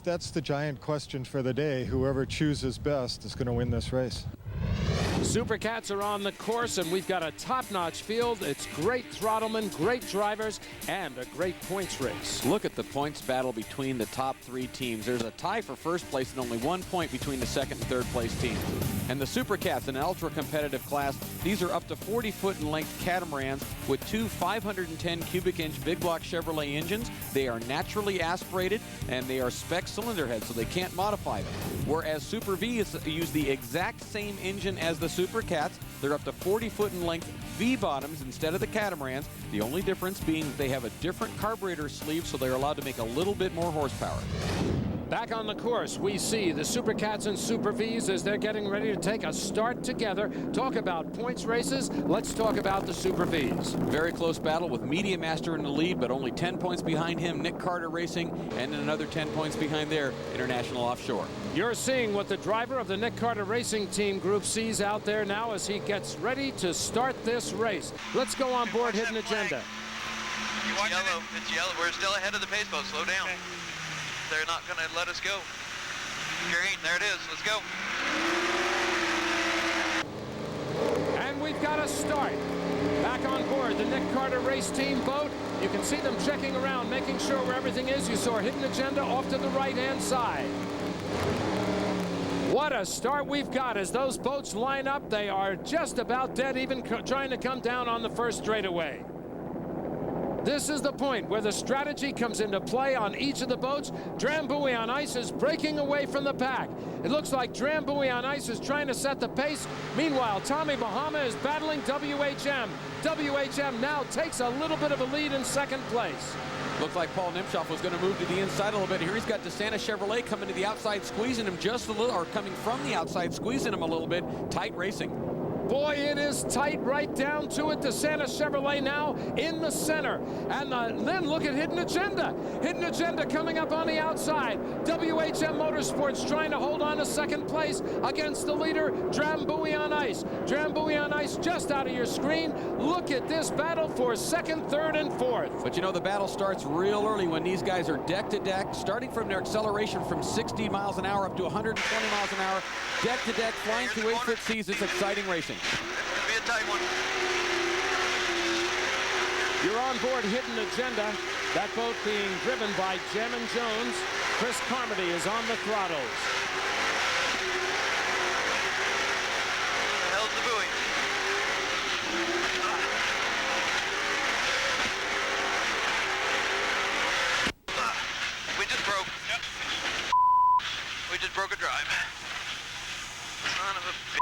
that's the giant question for the day. Whoever chooses best is going to win this race. Super Cats are on the course, and we've got a top-notch field. It's great throttlemen, great drivers, and a great points race. Look at the points battle between the top three teams. There's a tie for first place and only 1 point between the second and third place teams. And the Super Cats, an ultra-competitive class, these are up to 40-foot in length catamarans with two 510 cubic inch big block Chevrolet engines. They are naturally aspirated, and they are spec cylinder heads, so they can't modify them. Whereas Super V's use the exact same engine as the Super Cats. They're up to 40-foot in length V-bottoms instead of the catamarans. The only difference being that they have a different carburetor sleeve, so they're allowed to make a little bit more horsepower. Back on the course, we see the Super Cats and Super V's as they're getting ready to take a start together. Talk about points races. Let's talk about the Super V's. Very close battle with Media Master in the lead, but only 10 points behind him, Nick Carter Racing, and then another 10 points behind there, International Offshore. You're seeing what the driver of the Nick Carter Racing Team group sees out there now as he gets ready to start this race. Let's go on board Hidden Agenda. It's yellow. It's yellow. We're still ahead of the pace boat. Slow down. Okay. They're not going to let us go. Green, there it is. Let's go. And we've got a start. Back on board the Nick Carter Race Team boat. You can see them checking around, making sure where everything is. You saw Hidden Agenda off to the right-hand side. What a start we've got as those boats line up. They are just about dead even trying to come down on the first straightaway. This is the point where the strategy comes into play on each of the boats. Drambuie on Ice is breaking away from the pack. It looks like Drambuie on Ice is trying to set the pace. Meanwhile, Tommy Bahama is battling WHM. WHM now takes a little bit of a lead in second place. Looks like Paul Nimshoff was going to move to the inside a little bit. Here he's got DeSantis Chevrolet coming to the outside, squeezing him just a little, or coming from the outside, squeezing him a little bit. Tight racing. Boy, it is tight right down to it. DeSantis Chevrolet now in the center. And then look at Hidden Agenda. Hidden Agenda coming up on the outside. WHM Motorsports trying to hold on to second place against the leader, Drambuie on Ice. Drambuie on Ice just out of your screen. Look at this battle for second, third, and fourth. But you know, the battle starts real early when these guys are deck to deck, starting from their acceleration from 60 miles an hour up to 120 miles an hour. Deck to deck, flying through 8-foot seas. It's exciting racing. It'll be a tight one. You're on board Hidden Agenda. That boat being driven by Jammin' Jones. Chris Carmody is on the throttles. Where the hell's the buoy? We just broke. Yep. We just broke a drive. Son of a bitch.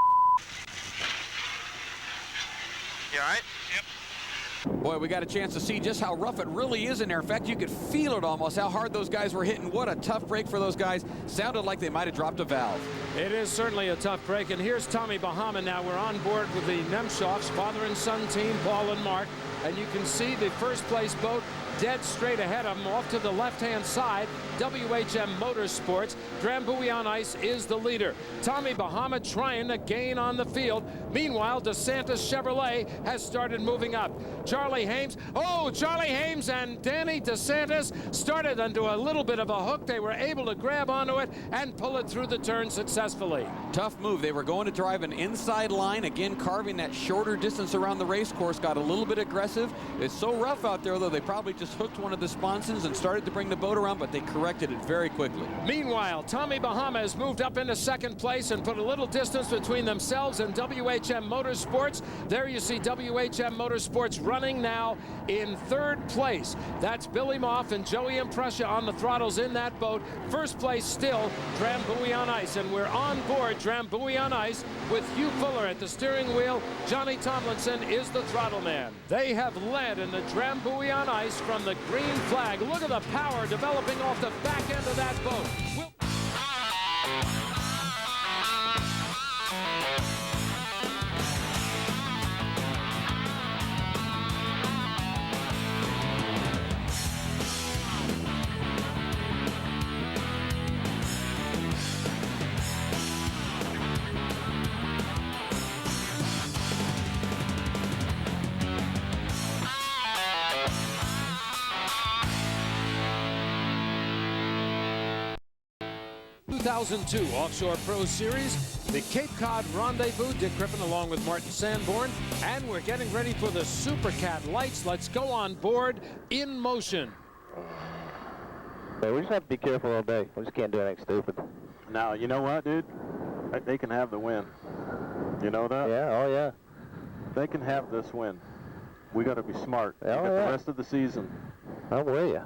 You all right? Yep. Boy, we got a chance to see just how rough it really is in there. In fact, you could feel it almost, how hard those guys were hitting. What a tough break for those guys. Sounded like they might have dropped a valve. It is certainly a tough break, and here's Tommy Bahama now. We're on board with the Nemshoffs, father and son team, Paul and Mark, and you can see the first place boat dead straight ahead of them off to the left-hand side. WHM Motorsports. Drambuie on Ice is the leader. Tommy Bahama trying to gain on the field. Meanwhile, DeSantis Chevrolet has started moving up. Charlie Hames, Charlie Hames and Danny DeSantis started into a little bit of a hook. They were able to grab onto it and pull it through the turn successfully. Tough move. They were going to drive an inside line, again carving that shorter distance around the race course, got a little bit aggressive. It's so rough out there, though, they probably just hooked one of the sponsons and started to bring the boat around, but they corrected it very quickly. Meanwhile, Tommy Bahama has moved up into second place and put a little distance between themselves and WHM Motorsports. There you see WHM Motorsports running now in third place. That's Billy Moff and Joey Imprussia on the throttles in that boat. First place still Drambuie on Ice, and we're on board Drambuie on Ice with Hugh Fuller at the steering wheel. Johnny Tomlinson is the throttle man. They have led in the Drambuie on Ice from the green flag. Look at the power developing off the back end of that boat. 2002 Offshore Pro Series, the Cape Cod Rendezvous. Dick Crippen along with Martin Sanborn, and we're getting ready for the Super Cat lights. Let's go on board In Motion. So we just have to be careful all day. We just can't do anything stupid. Now, you know what, dude? They can have the win. You know that? Yeah, oh yeah. They can have this win. We got to be smart. Oh, You got yeah. the rest of the season. I'm with you.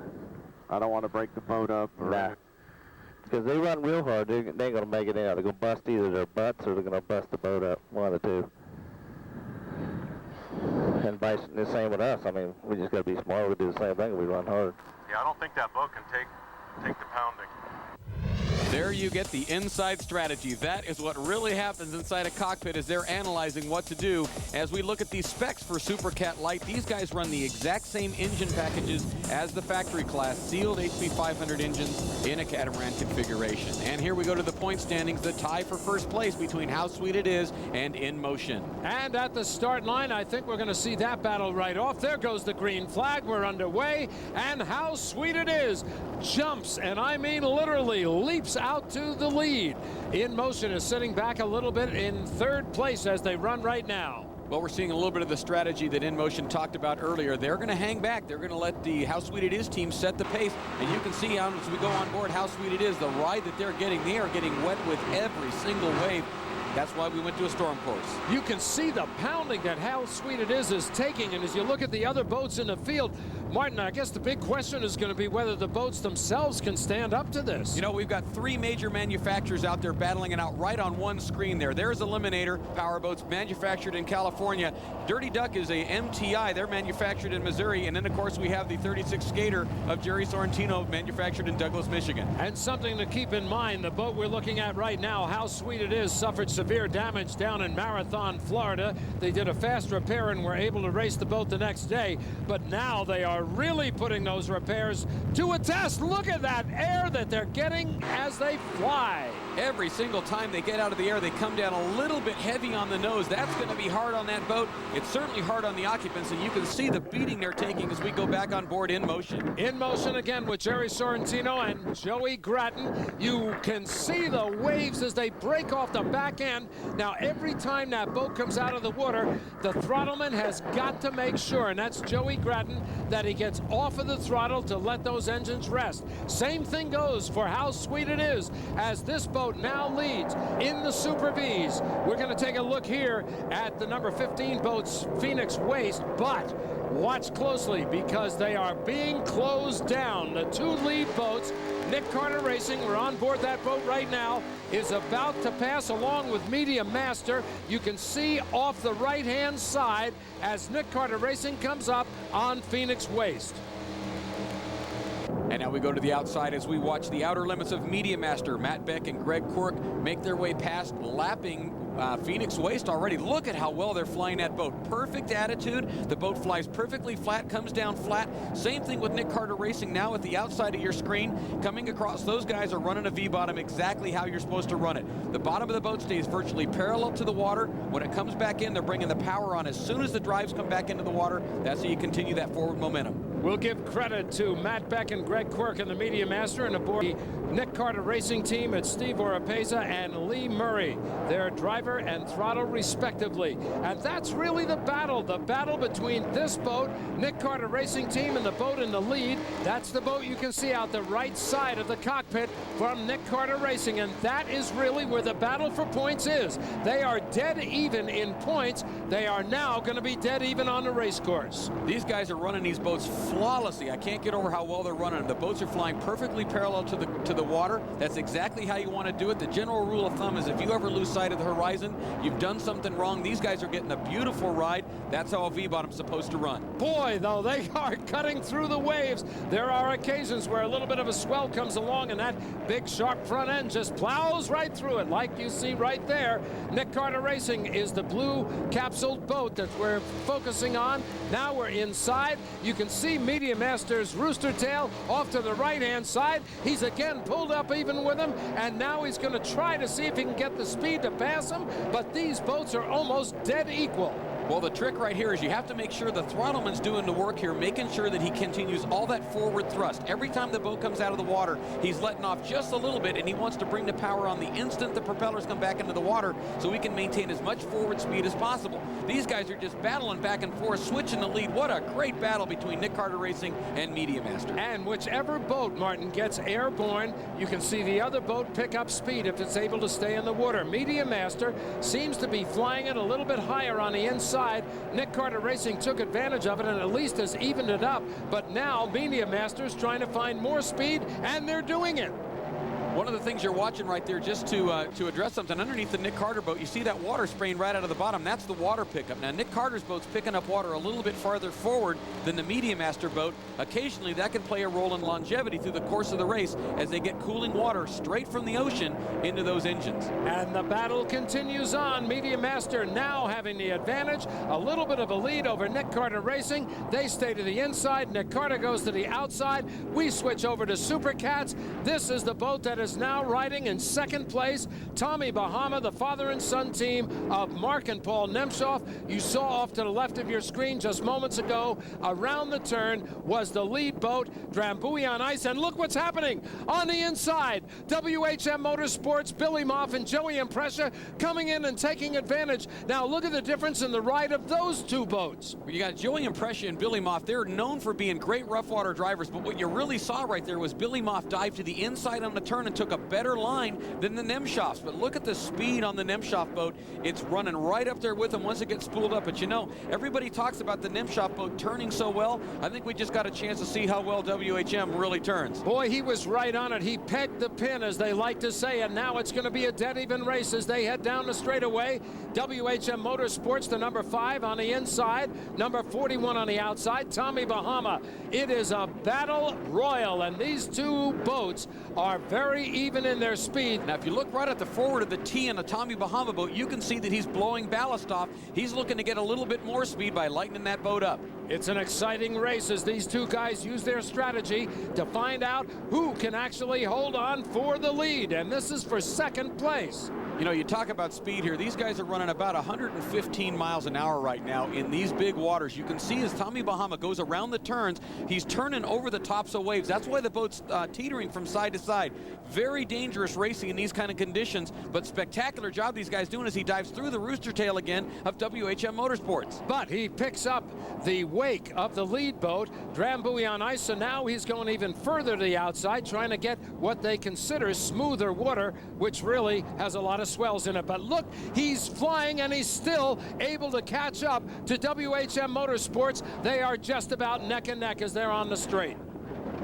I don't want to break the boat up. Or Nah. Because they run real hard, they ain't going to make it in. They're going to bust either their butts or they're going to bust the boat up. One of the two. And vice the same with us. I mean, we just got to be smart. We do the same thing. We run hard. Yeah, I don't think that boat can take the pounding. There you get the inside strategy. That is what really happens inside a cockpit as they're analyzing what to do. As we look at these specs for Super Cat Light, these guys run the exact same engine packages as the factory class, sealed HP 500 engines in a catamaran configuration. And here we go to the point standings, the tie for first place between How Sweet It Is and In Motion. And at the start line, I think we're going to see that battle right off. There goes the green flag. We're underway. And How Sweet It Is jumps, and I mean literally leaps out to the lead. In Motion is sitting back a little bit in third place as they run right now. Well, we're seeing a little bit of the strategy that In Motion talked about earlier. They're going to hang back. They're going to let the How Sweet It Is team set the pace. And you can see how, as we go on board, How Sweet It Is, the ride that they're getting. They are getting wet with every single wave. That's why we went to a storm course. You can see the pounding that How Sweet It is taking, and as you look at the other boats in the field, Martin, I guess the big question is going to be whether the boats themselves can stand up to this. You know, we've got three major manufacturers out there battling it out right on one screen there. There's Eliminator, Powerboats, manufactured in California. Dirty Duck is a MTI. They're manufactured in Missouri. And then, of course, we have the 36 Skater of Jerry Sorrentino, manufactured in Douglas, Michigan. And something to keep in mind, the boat we're looking at right now, How Sweet It Is, suffered severe damage down in Marathon, Florida. They did a fast repair and were able to race the boat the next day. But now they are really putting those repairs to a test. Look at that air that they're getting as they fly. Every single time they get out of the air, they come down a little bit heavy on the nose. That's going to be hard on that boat. It's certainly hard on the occupants, and you can see the beating they're taking as we go back on board In Motion. In Motion again with Jerry Sorrentino and Joey Gratton. You can see the waves as they break off the back end. Now, every time that boat comes out of the water, the throttleman has got to make sure, and that's Joey Gratton, that he gets off of the throttle to let those engines rest. Same thing goes for How Sweet It Is as this boat now leads in the Super Bs. We're going to take a look here at the number 15 boat's Phoenix Waste, but watch closely because they are being closed down. The two lead boats, Nick Carter Racing, we're on board that boat right now, is about to pass along with Medium Master. You can see off the right-hand side as Nick Carter Racing comes up on Phoenix Waste. And now we go to the outside as we watch the outer limits of Media Master. Matt Beck and Greg Quirk make their way past, lapping Phoenix Waste already. Look at how well they're flying that boat. Perfect attitude. The boat flies perfectly flat, comes down flat. Same thing with Nick Carter Racing now at the outside of your screen. Coming across, those guys are running a V-bottom exactly how you're supposed to run it. The bottom of the boat stays virtually parallel to the water. When it comes back in, they're bringing the power on. As soon as the drives come back into the water, that's how you continue that forward momentum. We'll give credit to Matt Beck and Greg Quirk and the Media Master, and aboard the Nick Carter Racing team, it's Steve Oropeza and Lee Murray, their driver and throttle respectively. And that's really the battle between this boat, Nick Carter Racing team, and the boat in the lead. That's the boat you can see out the right side of the cockpit from Nick Carter Racing, and that is really where the battle for points is. They are dead even in points. They are now going to be dead even on the race course. These guys are running these boats flawlessly. I can't get over how well they're running. The boats are flying perfectly parallel to the water. That's exactly how you want to do it. The general rule of thumb is if you ever lose sight of the horizon, you've done something wrong. These guys are getting a beautiful ride. That's how a V-bottom's supposed to run. Boy, though, they are cutting through the waves. There are occasions where a little bit of a swell comes along and that big sharp front end just plows right through it, like you see right there. Nick Carter Racing is the blue capsuled boat that we're focusing on. Now we're inside. You can see Media Master's Rooster Tail off to the right-hand side. He's again pulled up even with him, and now he's going to try to see if he can get the speed to pass him, but these boats are almost dead equal. Well, the trick right here is you have to make sure the throttleman's doing the work here, making sure that he continues all that forward thrust. Every time the boat comes out of the water, he's letting off just a little bit, and he wants to bring the power on the instant the propellers come back into the water so he can maintain as much forward speed as possible. These guys are just battling back and forth, switching the lead. What a great battle between Nick Carter Racing and Media Master. And whichever boat, Martin, gets airborne, you can see the other boat pick up speed if it's able to stay in the water. Media Master seems to be flying it a little bit higher on the inside. Nick Carter Racing took advantage of it and at least has evened it up. But now Media Master's trying to find more speed, and they're doing it. One of the things you're watching right there, just to address something, underneath the Nick Carter boat, you see that water spraying right out of the bottom. That's the water pickup. Now, Nick Carter's boat's picking up water a little bit farther forward than the Media Master boat. Occasionally, that can play a role in longevity through the course of the race as they get cooling water straight from the ocean into those engines. And the battle continues on. Media Master now having the advantage, a little bit of a lead over Nick Carter Racing. They stay to the inside. Nick Carter goes to the outside. We switch over to Super Cats. This is the boat that is now riding in second place. Tommy Bahama, the father and son team of Mark and Paul Nemshoff. You saw off to the left of your screen just moments ago, around the turn was the lead boat, Rendezvous on ice, and look what's happening on the inside. WHM Motorsports, Billy Moff and Joey Impressa coming in and taking advantage. Now look at the difference in the ride of those two boats. You got Joey Impressa and Billy Moff. They're known for being great rough water drivers, but what you really saw right there was Billy Moff dive to the inside on the turn and took a better line than the Nemshoffs. But look at the speed on the Nemshoff boat. It's running right up there with them once it gets spooled up. But you know, everybody talks about the Nemshoff boat turning so well. I think we just got a chance to see how well WHM really turns. Boy, he was right on it. He pegged the pin, as they like to say, and now it's going to be a dead even race as they head down the straightaway. WHM Motorsports, the number 5 on the inside, number 41 on the outside, Tommy Bahama. It is a battle royal, and these two boats are very even in their speed. Now, if you look right at the forward of the T in the Tommy Bahama boat, you can see that he's blowing ballast off. He's looking to get a little bit more speed by lightening that boat up. It's an exciting race as these two guys use their strategy to find out who can actually hold on for the lead, and this is for second place. You know, you talk about speed here. These guys are running about 115 miles an hour right now in these big waters. You can see as Tommy Bahama goes around the turns, he's turning over the tops of waves. That's why the boat's teetering from side to side. Very dangerous racing in these kind of conditions, but spectacular job these guys doing as he dives through the rooster tail again of WHM Motorsports. But he picks up the wake of the lead boat, Rendezvous on ice, so now he's going even further to the outside, trying to get what they consider smoother water, which really has a lot of swells in it. But look, he's flying and he's still able to catch up to WHM Motorsports. They are just about neck and neck as they're on the straight.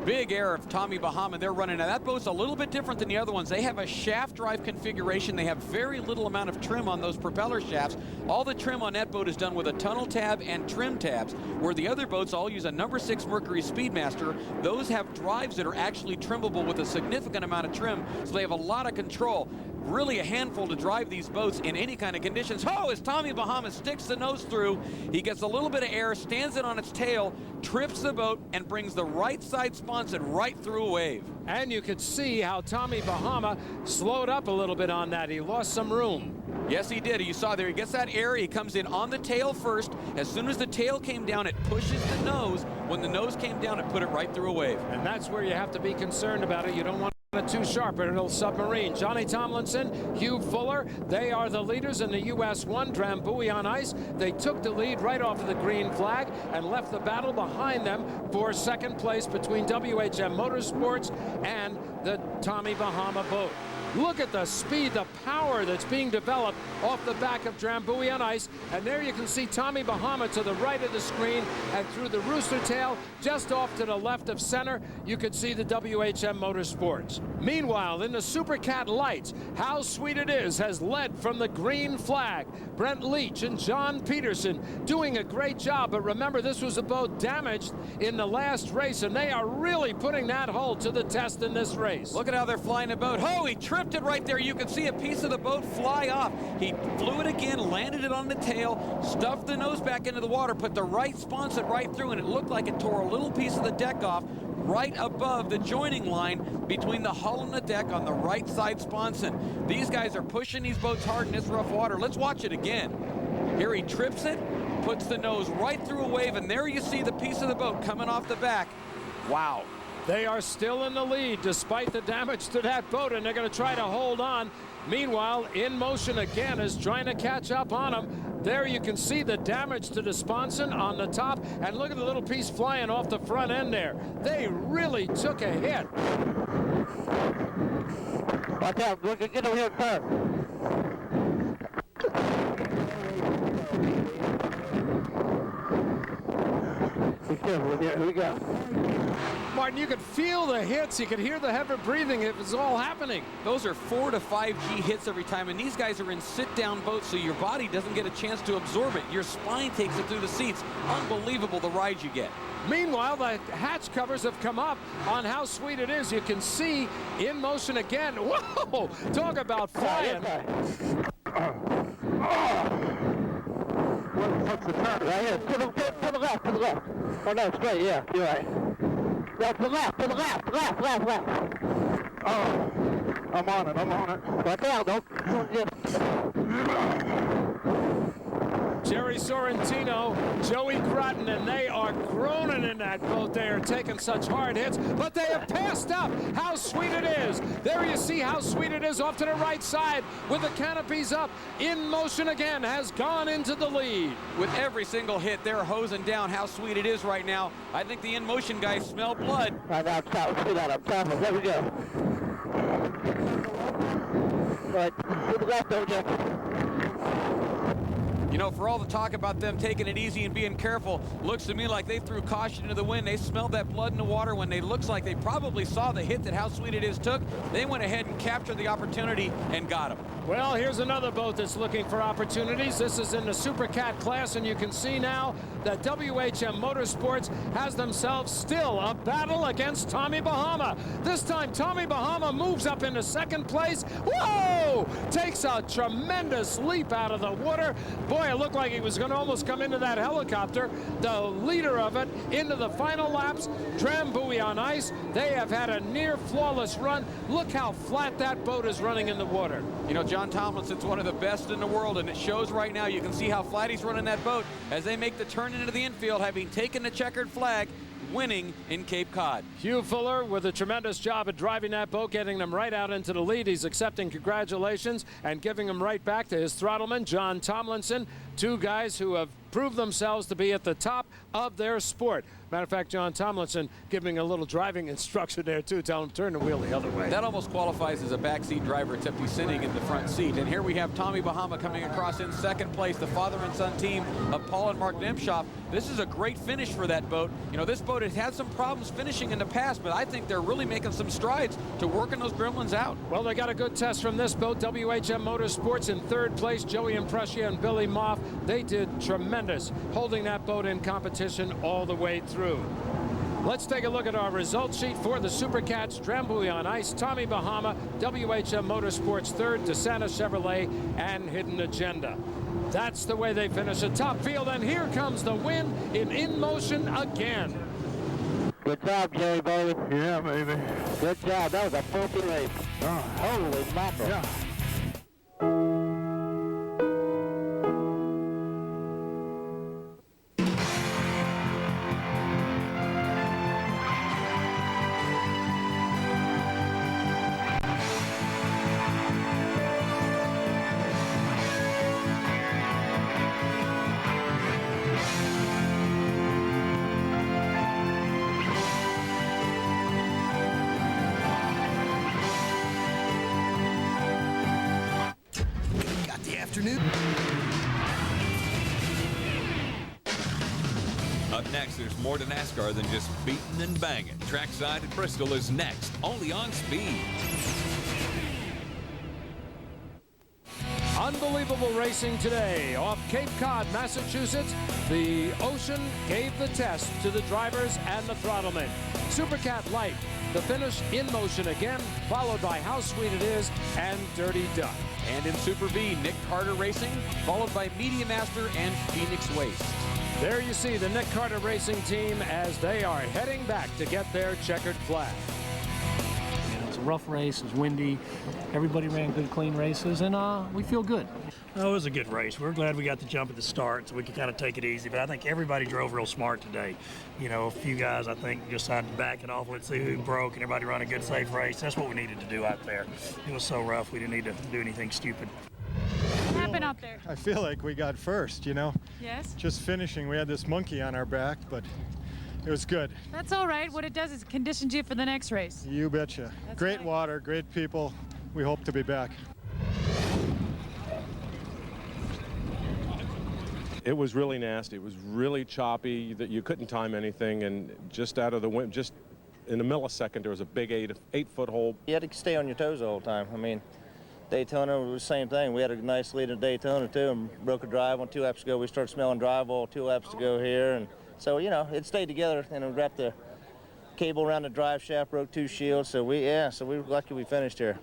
Big air of Tommy Bahama they're running. Now that boat's a little bit different than the other ones. They have a shaft drive configuration. They have very little amount of trim on those propeller shafts. All the trim on that boat is done with a tunnel tab and trim tabs, where the other boats all use a number 6 Mercury Speedmaster. Those have drives that are actually trimmable with a significant amount of trim, so they have a lot of control. Really a handful to drive these boats in any kind of conditions. Oh, as Tommy Bahama sticks the nose through, he gets a little bit of air, stands it on its tail, trips the boat, and brings the right side sponson right through a wave. And you could see how Tommy Bahama slowed up a little bit on that. He lost some room. Yes, he did. You saw there, he gets that air, he comes in on the tail first. As soon as the tail came down, it pushes the nose. When the nose came down, it put it right through a wave. And that's where you have to be concerned about it. You don't want it too sharp or it'll submarine. Johnny Tomlinson, Hugh Fuller, they are the leaders in the US 1, Rendezvous on ice. They took the lead right off of the green flag and left the battle behind them for second place between WHM Motorsports and the Tommy Bahama boat. Look at the speed, the power that's being developed off the back of Rendezvous on ice. And there you can see Tommy Bahama to the right of the screen, and through the rooster tail, just off to the left of center, you can see the WHM Motorsports. Meanwhile, in the Super Cat lights, How Sweet It Is has led from the green flag. Brent Leach and John Peterson doing a great job, but remember, this was a boat damaged in the last race, and they are really putting that hull to the test in this race. Look at how they're flying the boat. Oh, he tripped it right there. You can see a piece of the boat fly off. He flew it again, landed it on the tail, stuffed the nose back into the water, put the right sponson right through, and it looked like it tore a little piece of the deck off right above the joining line between the hull and the deck on the right side sponson. These guys are pushing these boats hard in this rough water. Let's watch it again. Here he trips it, puts the nose right through a wave, and there you see the piece of the boat coming off the back. Wow. They are still in the lead despite the damage to that boat, and they're going to try to hold on. Meanwhile, In Motion again is trying to catch up on them. There you can see the damage to the sponson on the top, and look at the little piece flying off the front end there. They really took a hit. Watch out, get over here first. Be careful, here we go. Martin, you could feel the hits. You could hear the heavy breathing. It was all happening. Those are 4 to 5 G hits every time, and these guys are in sit-down boats, so your body doesn't get a chance to absorb it. Your spine takes it through the seats. Unbelievable the ride you get. Meanwhile, the hatch covers have come up on How Sweet It Is. You can see In Motion again. Whoa! Talk about flying. What's the turn? Right here, to the left, to the left. Oh no, straight, yeah, you're right. No, to the left, left. Oh, I'm on it. Watch out, don't just... Jerry Sorrentino, Joey Groton, and they are groaning in that boat. They are taking such hard hits, but they have passed up How Sweet It Is. There you see How Sweet It Is off to the right side with the canopies up. In Motion again has gone into the lead. With every single hit, they're hosing down How Sweet It Is right now. I think the In Motion guys smell blood. Right now, let's do that up top. There we go. Right, to the left, don't you? You know, for all the talk about them taking it easy and being careful, looks to me like they threw caution into the wind. They smelled that blood in the water when they looks like they probably saw the hit that How Sweet It Is took. They went ahead and captured the opportunity and got him. Well, here's another boat that's looking for opportunities. This is in the Super Cat class, and you can see now that WHM Motorsports has themselves still a battle against Tommy Bahama. This time, Tommy Bahama moves up into second place. Whoa! Takes a tremendous leap out of the water. Boy, it looked like he was going to almost come into that helicopter. The leader of it into the final laps, Rendezvous on ice. They have had a near flawless run. Look how flat that boat is running in the water. You know, John Tomlinson's one of the best in the world, and it shows right now. You can see how flat he's running that boat as they make the turn into the infield, having taken the checkered flag, winning in Cape Cod. Hugh Fuller with a tremendous job at driving that boat, getting them right out into the lead. He's accepting congratulations and giving them right back to his throttleman, John Tomlinson. Two guys who have proved themselves to be at the top of their sport. Matter of fact, John Tomlinson giving a little driving instruction there too, telling him to turn the wheel the other way. That almost qualifies as a backseat driver, except he's sitting in the front seat. And here we have Tommy Bahama coming across in second place, the father and son team of Paul and Mark Nemshoff. This is a great finish for that boat. You know, this boat has had some problems finishing in the past, but I think they're really making some strides to working those gremlins out. Well, they got a good test from this boat. WHM Motorsports in third place, Joey Imprescia and Billy Moff. They did tremendous, holding that boat in competition all the way through. Let's take a look at our result sheet for the Super Cats. Rendezvous on ice, Tommy Bahama, WHM Motorsports third, DeSanta Chevrolet, and Hidden Agenda. That's the way they finish at top field, and here comes the win in Motion again. Good job, Jerry, baby. Yeah, baby. Good job. That was a funky race. Oh, Holy mackerel. yeah. Up next, there's more to NASCAR than just beating and banging. Trackside at Bristol is next, only on Speed. Unbelievable racing today off Cape Cod, Massachusetts. The ocean gave the test to the drivers and the throttlemen. Super Cat Light, the finish in motion again, followed by How Sweet It Is and Dirty Duck. And in Super B, Nick Carter Racing, followed by Media Master and Phoenix Waste. There you see the Nick Carter Racing team as they are heading back to get their checkered flag. And it's a rough race, it was windy. Everybody ran good, clean races, and we feel good. Oh, it was a good race. We're glad we got the jump at the start so we could kind of take it easy, but I think everybody drove real smart today. You know, a few guys, I think, just decided to back it off. Let's see who broke, and everybody run a good, safe race. That's what we needed to do out there. It was so rough, we didn't need to do anything stupid. What happened out there? I feel like we got first, you know. Yes? Just finishing, we had this monkey on our back, but it was good. That's all right. What it does is it conditions you for the next race. You betcha. That's Great right. water, great people. We hope to be back. It was really nasty. It was really choppy, that you couldn't time anything, and just out of the wind, just in a millisecond, there was a big 8-foot hole. You had to stay on your toes the whole time. I mean, Daytona was the same thing. We had a nice lead in Daytona too, and broke a drive on 2 laps ago. We started smelling drive oil 2 laps to go here, and so you know it stayed together. And we wrapped the cable around the drive shaft, broke 2 shields. So we were lucky we finished here.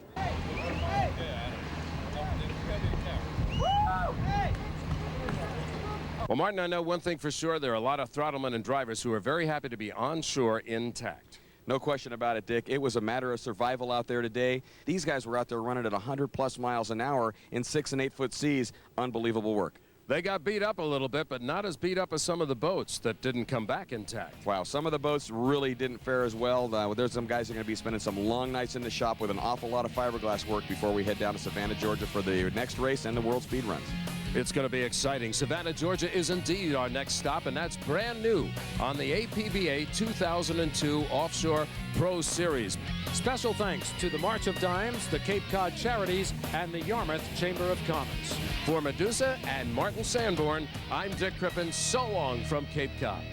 Well, Martin, I know one thing for sure. There are a lot of throttlemen and drivers who are very happy to be onshore intact. No question about it, Dick. It was a matter of survival out there today. These guys were out there running at 100+ miles an hour in 6- and 8-foot seas. Unbelievable work. They got beat up a little bit, but not as beat up as some of the boats that didn't come back intact. Wow, some of the boats really didn't fare as well. There's some guys that are going to be spending some long nights in the shop with an awful lot of fiberglass work before we head down to Savannah, Georgia for the next race and the World Speed Runs. It's going to be exciting. Savannah, Georgia is indeed our next stop, and that's brand new on the APBA 2002 Offshore Pro Series. Special thanks to the March of Dimes, the Cape Cod Charities, and the Yarmouth Chamber of Commerce. For Medusa and Martin Sanborn, I'm Dick Crippen. So long from Cape Cod.